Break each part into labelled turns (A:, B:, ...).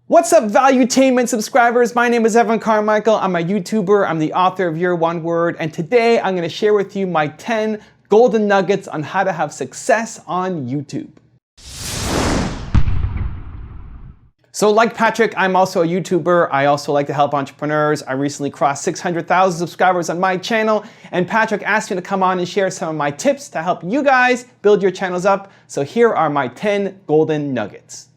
A: What's up, Valuetainment subscribers? My name is Evan Carmichael. I'm a YouTuber. I'm the author of Your One Word. And today I'm going to share with you my 10 golden nuggets on how to have success on YouTube. So like Patrick, I'm also a YouTuber. I also like to help entrepreneurs. I recently crossed 600,000 subscribers on my channel, and Patrick asked me to come on and share some of my tips to help you guys build your channels up. So here are my 10 golden nuggets.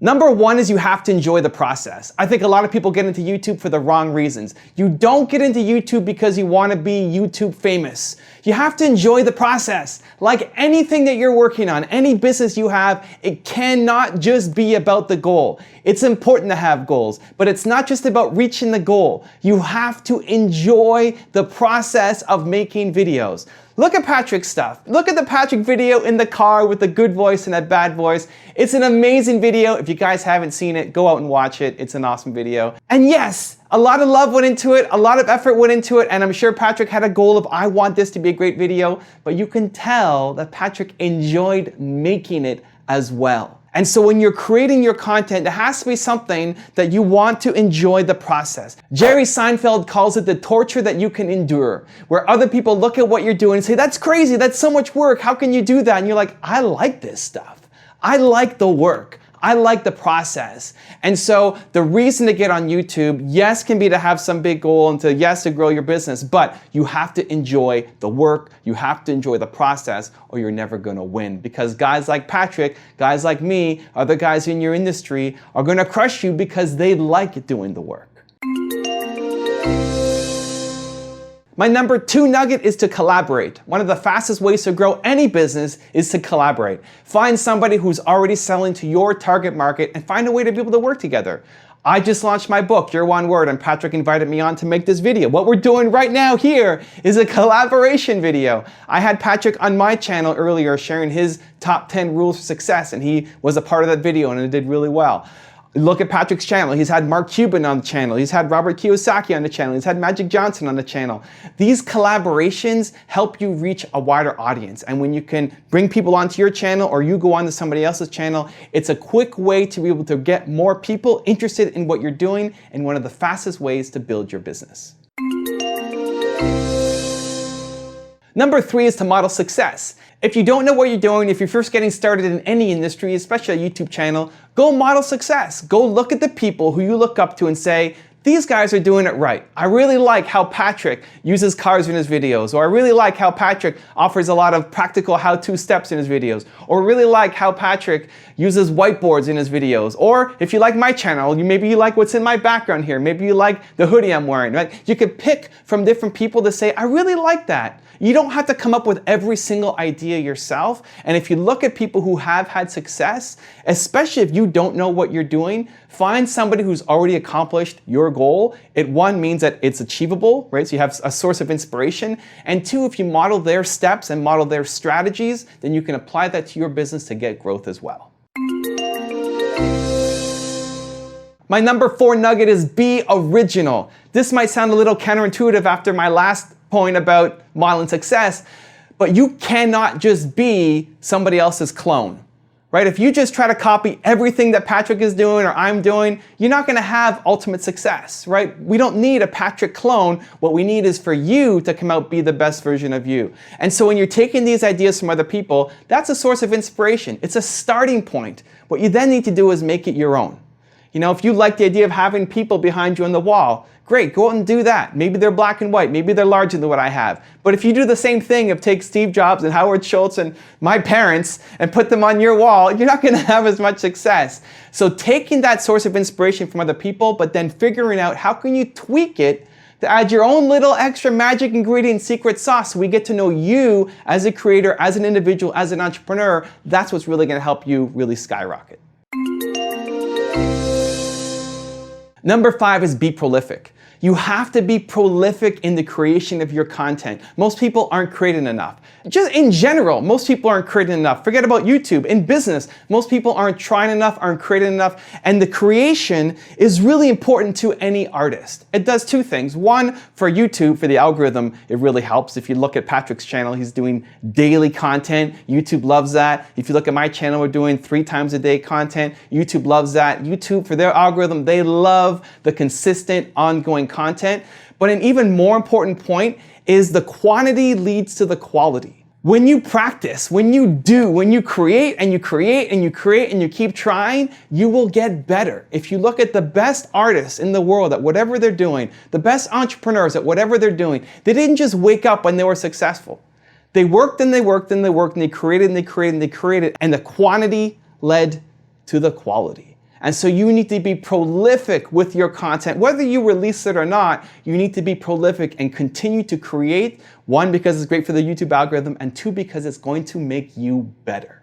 A: Number one is you have to enjoy the process. I think a lot of people get into YouTube for the wrong reasons. You don't get into YouTube because you want to be YouTube famous. You have to enjoy the process. Like anything that you're working on, any business you have, it cannot just be about the goal. It's important to have goals, but it's not just about reaching the goal. You have to enjoy the process of making videos. Look at Patrick's stuff. Look at the Patrick video in the car with the good voice and that bad voice. It's an amazing video. If you guys haven't seen it, go out and watch it. It's an awesome video. And yes, a lot of love went into it, a lot of effort went into it, and I'm sure Patrick had a goal of, I want this to be a great video, but you can tell that Patrick enjoyed making it as well. And so when you're creating your content, it has to be something that you want to enjoy the process. Jerry Seinfeld calls it the torture that you can endure, where other people look at what you're doing and say, that's crazy, that's so much work, how can you do that? And you're like, I like this stuff. I like the work. I like the process. And so the reason to get on YouTube, yes, can be to have some big goal and to grow your business, but you have to enjoy the work, you have to enjoy the process, or you're never gonna win. Because guys like Patrick, guys like me, other guys in your industry are gonna crush you because they like doing the work. My number two nugget is to collaborate. One of the fastest ways to grow any business is to collaborate. Find somebody who's already selling to your target market and find a way to be able to work together. I just launched my book, Your One Word, and Patrick invited me on to make this video. What we're doing right now here is a collaboration video. I had Patrick on my channel earlier sharing his top 10 rules for success, and he was a part of that video and it did really well. Look at Patrick's channel. He's had Mark Cuban on the channel. He's had Robert Kiyosaki on the channel. He's had Magic Johnson on the channel. These collaborations help you reach a wider audience. And when you can bring people onto your channel or you go on to somebody else's channel, it's a quick way to be able to get more people interested in what you're doing and one of the fastest ways to build your business. Number three is to model success. If you don't know what you're doing, if you're first getting started in any industry, especially a YouTube channel, go model success. Go look at the people who you look up to and say, these guys are doing it right. I really like how Patrick uses cars in his videos, or I really like how Patrick offers a lot of practical how-to steps in his videos, or really like how Patrick uses whiteboards in his videos. Or if you like my channel, maybe you like what's in my background here. Maybe you like the hoodie I'm wearing, right? You could pick from different people to say, I really like that. You don't have to come up with every single idea yourself. And if you look at people who have had success, especially if you don't know what you're doing, find somebody who's already accomplished your goal. It one means that it's achievable, right? So you have a source of inspiration. And two, if you model their steps and model their strategies, then you can apply that to your business to get growth as well. My number four nugget is be original. This might sound a little counterintuitive after my last point about modeling success, but you cannot just be somebody else's clone, right? If you just try to copy everything that Patrick is doing or I'm doing, you're not gonna have ultimate success, right? We don't need a Patrick clone. What we need is for you to come out, be the best version of you. And so when you're taking these ideas from other people, that's a source of inspiration. It's a starting point. What you then need to do is make it your own. You know, if you like the idea of having people behind you on the wall, great, go out and do that. Maybe they're black and white, maybe they're larger than what I have. But if you do the same thing of take Steve Jobs and Howard Schultz and my parents and put them on your wall, you're not gonna have as much success. So taking that source of inspiration from other people, but then figuring out how can you tweak it to add your own little extra magic ingredient, secret sauce, so we get to know you as a creator, as an individual, as an entrepreneur. That's what's really gonna help you really skyrocket. Number 5 is be prolific. You have to be prolific in the creation of your content. Most people aren't creating enough. Just in general, most people aren't creating enough. Forget about YouTube. In business, most people aren't trying enough, aren't creating enough. And the creation is really important to any artist. It does two things. One, for YouTube, for the algorithm, it really helps. If you look at Patrick's channel, he's doing daily content. YouTube loves that. If you look at my channel, we're doing 3 times a day content. YouTube loves that. YouTube, for their algorithm, they love the consistent, ongoing content. But an even more important point is the quantity leads to the quality. When you practice, when you create and you create and you create and you keep trying, you will get better. If you look at the best artists in the world at whatever they're doing, the best entrepreneurs at whatever they're doing, they didn't just wake up when they were successful. They worked and they worked and they worked and they created and they created and they created, and the quantity led to the quality. And so you need to be prolific with your content. Whether you release it or not, you need to be prolific and continue to create. 1, because it's great for the YouTube algorithm, and 2, because it's going to make you better.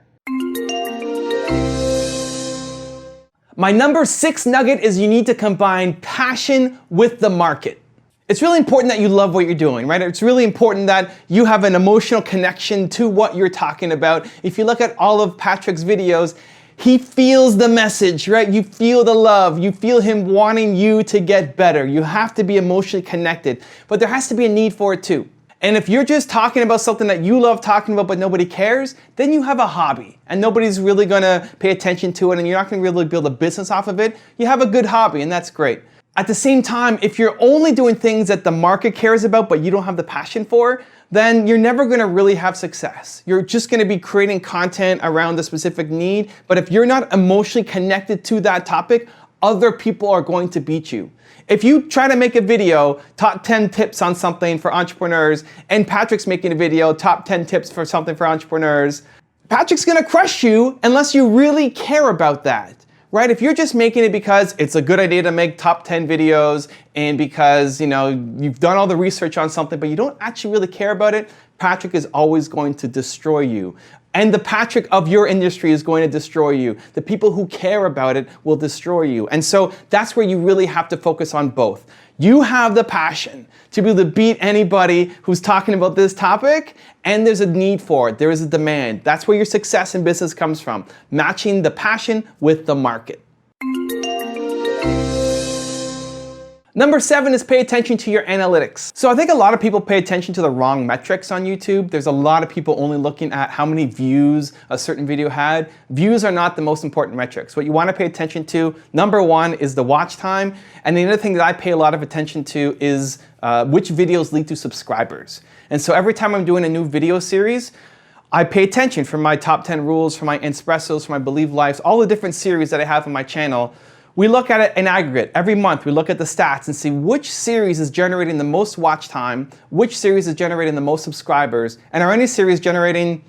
A: My number 6 nugget is you need to combine passion with the market. It's really important that you love what you're doing, right? It's really important that you have an emotional connection to what you're talking about. If you look at all of Patrick's videos, he feels the message, right? You feel the love. You feel him wanting you to get better. You have to be emotionally connected, but there has to be a need for it too. And if you're just talking about something that you love talking about but nobody cares, then you have a hobby and nobody's really gonna pay attention to it, and you're not gonna really build a business off of it. You have a good hobby, and that's great. At the same time, if you're only doing things that the market cares about but you don't have the passion for, then you're never gonna really have success. You're just gonna be creating content around the specific need, but if you're not emotionally connected to that topic, other people are going to beat you. If you try to make a video, top 10 tips on something for entrepreneurs, and Patrick's making a video, top 10 tips for something for entrepreneurs, Patrick's gonna crush you unless you really care about that. Right? If you're just making it because it's a good idea to make top 10 videos and because, you've done all the research on something, but you don't actually really care about it, Patrick is always going to destroy you. And the Patrick of your industry is going to destroy you. The people who care about it will destroy you. And so that's where you really have to focus on both. You have the passion to be able to beat anybody who's talking about this topic, and there's a need for it. There is a demand. That's where your success in business comes from, matching the passion with the market. Number 7 is pay attention to your analytics. So I think a lot of people pay attention to the wrong metrics on YouTube. There's a lot of people only looking at how many views a certain video had. Views are not the most important metrics. What you want to pay attention to, number 1, is the watch time. And the other thing that I pay a lot of attention to is which videos lead to subscribers. And so every time I'm doing a new video series, I pay attention for my top 10 rules, for my Espressos, for my Believe Lives, all the different series that I have on my channel. We look at it in aggregate. Every month we look at the stats and see which series is generating the most watch time, which series is generating the most subscribers, and are any series generating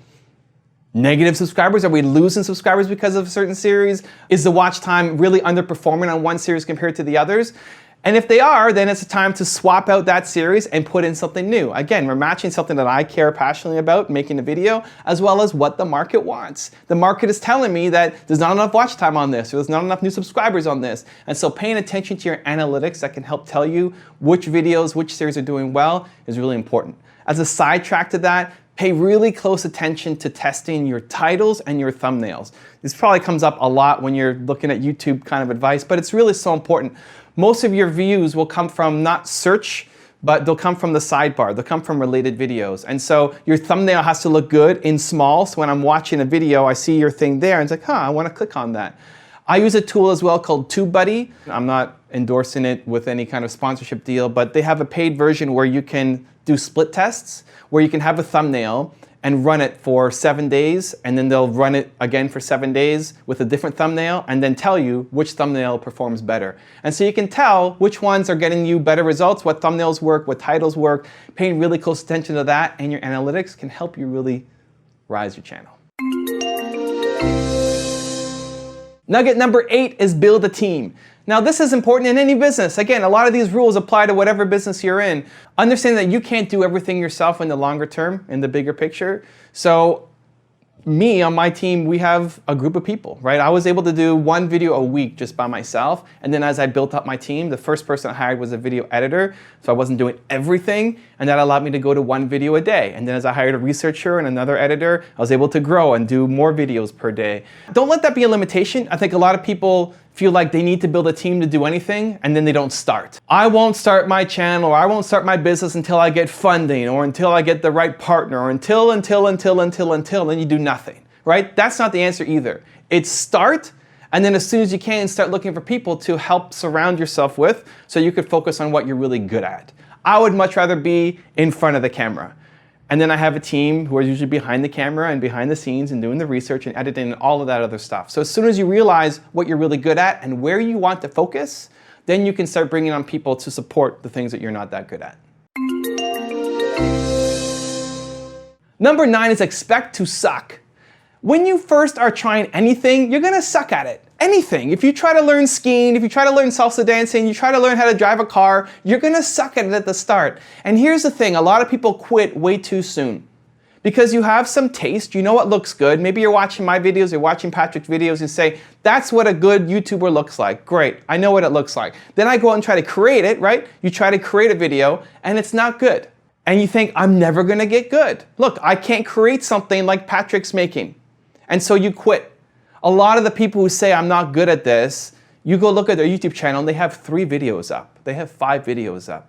A: negative subscribers? Are we losing subscribers because of a certain series? Is the watch time really underperforming on one series compared to the others? And if they are, then it's a time to swap out that series and put in something new. Again, we're matching something that I care passionately about, making a video, as well as what the market wants. The market is telling me that there's not enough watch time on this, or there's not enough new subscribers on this. And so paying attention to your analytics that can help tell you which videos, which series are doing well is really important. As a sidetrack to that, pay really close attention to testing your titles and your thumbnails. This probably comes up a lot when you're looking at YouTube kind of advice, but it's really so important. Most of your views will come from not search, but they'll come from the sidebar. They'll come from related videos. And so your thumbnail has to look good in small. So when I'm watching a video, I see your thing there and it's like, I want to click on that. I use a tool as well called TubeBuddy. I'm not endorsing it with any kind of sponsorship deal, but they have a paid version where you can do split tests, where you can have a thumbnail and run it for 7 days, and then they'll run it again for 7 days with a different thumbnail, and then tell you which thumbnail performs better. And so you can tell which ones are getting you better results, what thumbnails work, what titles work. Paying really close attention to that and your analytics can help you really rise your channel. Nugget number 8 is build a team. Now this is important in any business. Again, a lot of these rules apply to whatever business you're in. Understand that you can't do everything yourself in the longer term, in the bigger picture. So me, on my team, we have a group of people, right? I was able to do one video a week just by myself. And then as I built up my team, the first person I hired was a video editor. So I wasn't doing everything. And that allowed me to go to one video a day. And then as I hired a researcher and another editor, I was able to grow and do more videos per day. Don't let that be a limitation. I think a lot of people feel like they need to build a team to do anything, and then they don't start. I won't start my channel, or I won't start my business until I get funding, or until I get the right partner, or until, and you do nothing, right? That's not the answer either. It's start, and then as soon as you can, start looking for people to help surround yourself with so you could focus on what you're really good at. I would much rather be in front of the camera. And then I have a team who are usually behind the camera and behind the scenes and doing the research and editing and all of that other stuff. So as soon as you realize what you're really good at and where you want to focus, then you can start bringing on people to support the things that you're not that good at. Number 9 is expect to suck. When you first are trying anything, you're gonna suck at it. Anything. If you try to learn skiing, if you try to learn salsa dancing, you try to learn how to drive a car, you're gonna suck at it at the start. And here's the thing, a lot of people quit way too soon. Because you have some taste, you know what looks good. Maybe you're watching my videos, you're watching Patrick's videos, and say, that's what a good YouTuber looks like. Great, I know what it looks like. Then I go out and try to create it, right? You try to create a video, and it's not good. And you think, I'm never gonna get good. Look, I can't create something like Patrick's making. And so you quit. A lot of the people who say, I'm not good at this, you go look at their YouTube channel and they have 3 videos up. They have 5 videos up.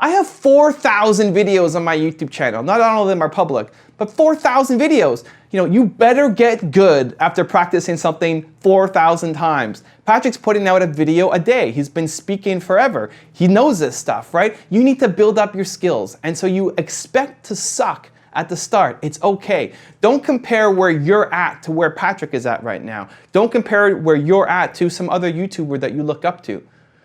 A: I have 4,000 videos on my YouTube channel. Not all of them are public, but 4,000 videos. You know, you better get good after practicing something 4,000 times. Patrick's putting out a video a day. He's been speaking forever. He knows this stuff, right? You need to build up your skills. And so you expect to suck at the start. It's okay. Don't compare where you're at to where Patrick is at right now. Don't compare where you're at to some other YouTuber that you look up to.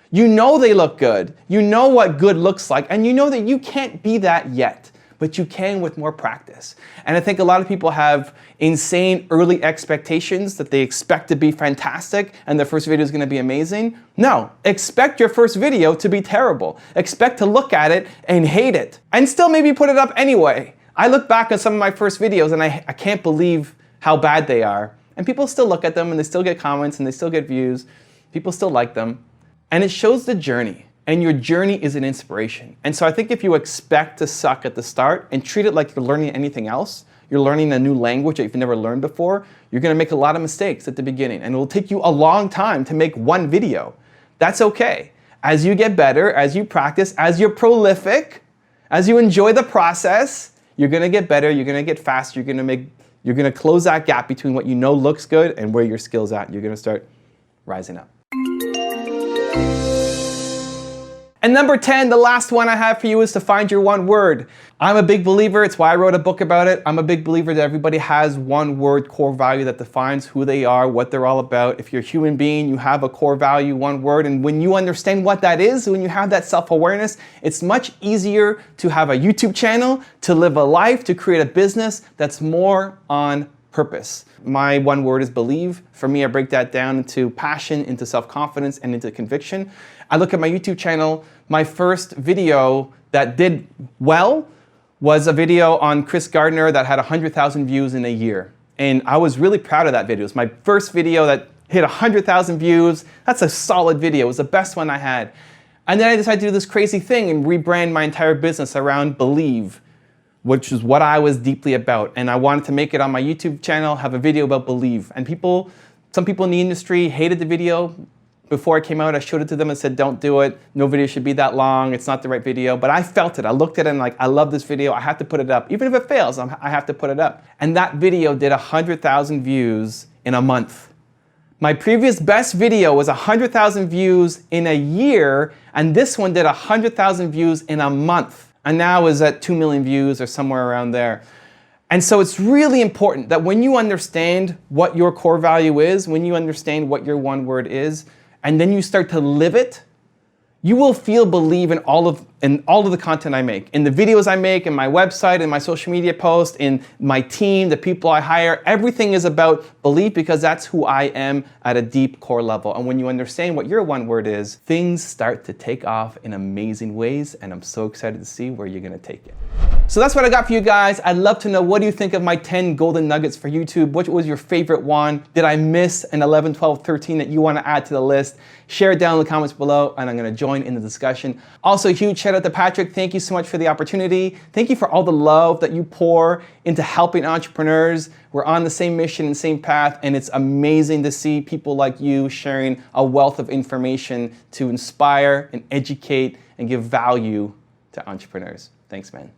A: You know they look good. You know what good looks like, and you know that you can't be that yet, but you can with more practice. And I think a lot of people have insane early expectations that they expect to be fantastic and their first video is going to be amazing. No, expect your first video to be terrible. Expect to look at it and hate it, and still maybe put it up anyway. I look back at some of my first videos and I can't believe how bad they are. And people still look at them and they still get comments and they still get views. People still like them. And it shows the journey. And your journey is an inspiration. And so I think if you expect to suck at the start and treat it like you're learning anything else, you're learning a new language that you've never learned before, you're gonna make a lot of mistakes at the beginning. And it will take you a long time to make one video. That's okay. As you get better, as you practice, as you're prolific, as you enjoy the process, you're gonna get better, you're gonna get faster, you're gonna close that gap between what you know looks good and where your skill's at. You're gonna start rising up. And number 10, the last one I have for you is to find your one word. I'm a big believer, it's why I wrote a book about it. I'm a big believer that everybody has one word core value that defines who they are, what they're all about. If you're a human being, you have a core value, one word, and when you understand what that is, when you have that self-awareness, it's much easier to have a YouTube channel, to live a life, to create a business that's more on purpose. My one word is believe. For me, I break that down into passion, into self-confidence, and into conviction. I look at my YouTube channel, my first video that did well was a video on Chris Gardner that had 100,000 views in a year. And I was really proud of that video. It was my first video that hit 100,000 views. That's a solid video. It was the best one I had. And then I decided to do this crazy thing and rebrand my entire business around believe, which is what I was deeply about. And I wanted to make it on my YouTube channel, have a video about believe. And some people in the industry hated the video. Before it came out, I showed it to them and said, don't do it. No video should be that long. It's not the right video. But I felt it. I looked at it and like, I love this video. I have to put it up. Even if it fails, I have to put it up. And that video did 100,000 views in a month. My previous best video was 100,000 views in a year, and this one did 100,000 views in a month. And now is at 2 million views or somewhere around there. And so it's really important that when you understand what your core value is, when you understand what your one word is, and then you start to live it, You will feel believe in all of the content I make, in the videos I make, in my website, in my social media posts, in my team, the people I hire. Everything is about belief because that's who I am at a deep core level. And when you understand what your one word is, things start to take off in amazing ways, and I'm so excited to see where you're gonna take it. So that's what I got for you guys. I'd love to know, what do you think of my 10 golden nuggets for YouTube? Which was your favorite one? Did I miss an 11, 12, 13 that you wanna add to the list? Share it down in the comments below, and I'm gonna join in the discussion. Also, huge shout out to Patrick. Thank you so much for the opportunity. Thank you for all the love that you pour into helping entrepreneurs. We're on the same mission and same path, and it's amazing to see people like you sharing a wealth of information to inspire and educate and give value to entrepreneurs. Thanks, man.